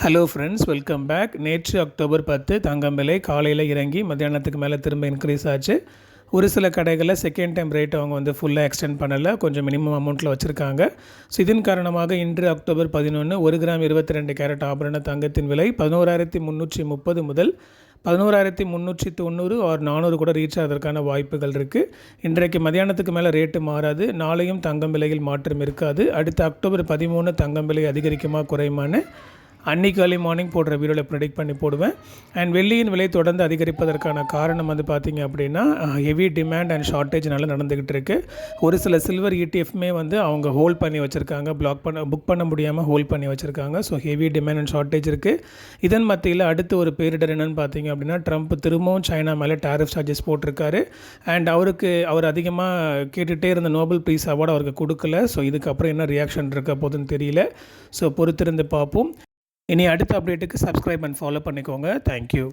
Hello friends, welcome back. நேற்று October 10 தங்கம் விலை காலையில் இறங்கி மத்தியானத்துக்கு மேலே திரும்ப இன்க்ரீஸ் ஆச்சு. ஒரு சில கடைகளில் செகண்ட் டைம் ரேட் அவங்க ஃபுல்லாக எக்ஸ்டெண்ட் பண்ணலை, கொஞ்சம் மினிமம் அமௌண்ட்டில் வச்சுருக்காங்க. ஸோ இதன் காரணமாக இன்று அக்டோபர் 11 1 கிராம் 22 கேரட் ஆபரண தங்கத்தின் விலை 11,330 முதல் 11,390 ஆர் 400 கூட ரீச் ஆவதற்கான வாய்ப்புகள் இருக்குது. இன்றைக்கு மதியானத்துக்கு மேலே ரேட்டு மாறாது. நாளையும் தங்கம் விலையில் மாற்றம் இருக்காது. அடுத்த அக்டோபர் 13 தங்கம் விலை அதிகரிக்குமா குறையுமான்னு அன்றைக்கி ஏர்லி மார்னிங் போடுற வீடியோவில் ப்ரெடிக்ட் பண்ணி போடுவேன். அண்ட் வெள்ளியின் விலை தொடர்ந்து அதிகரிப்பதற்கான காரணம் பார்த்திங்க அப்படின்னா ஹெவி டிமாண்ட் அண்ட் ஷார்ட்டேஜ்னால நடந்துக்கிட்டு இருக்குது. ஒரு சில சில்வர் இடிஎஃப்மே அவங்க ஹோல்ட் பண்ணி வச்சுருக்காங்க, புக் பண்ண முடியாமல் ஹோல்ட் பண்ணி வச்சுருக்காங்க. So heavy demand and shortage இருக்குது. இதன் மத்தியில் அடுத்து ஒரு பேரிடர் என்னென்னு பார்த்திங்க அப்படின்னா, ட்ரம்ப் திரும்பவும் சைனா மேலே டேரிஃப் சார்ஜஸ் போட்டிருக்காரு. அண்ட் அவர் அதிகமாக கேட்டுகிட்டே இருந்த நோபல் ப்ரைஸ் அவார்டு அவருக்கு கொடுக்கல. ஸோ இதுக்கப்புறம் என்ன ரியாக்ஷன் இருக்க போதுன்னு தெரியல. ஸோ பொறுத்திருந்து பார்ப்போம். இனி அடுத்த அப்டேட்டுக்கு சப்ஸ்கிரைப் அண்ட் ஃபாலோ பண்ணிக்கோங்க. தேங்க்யூ.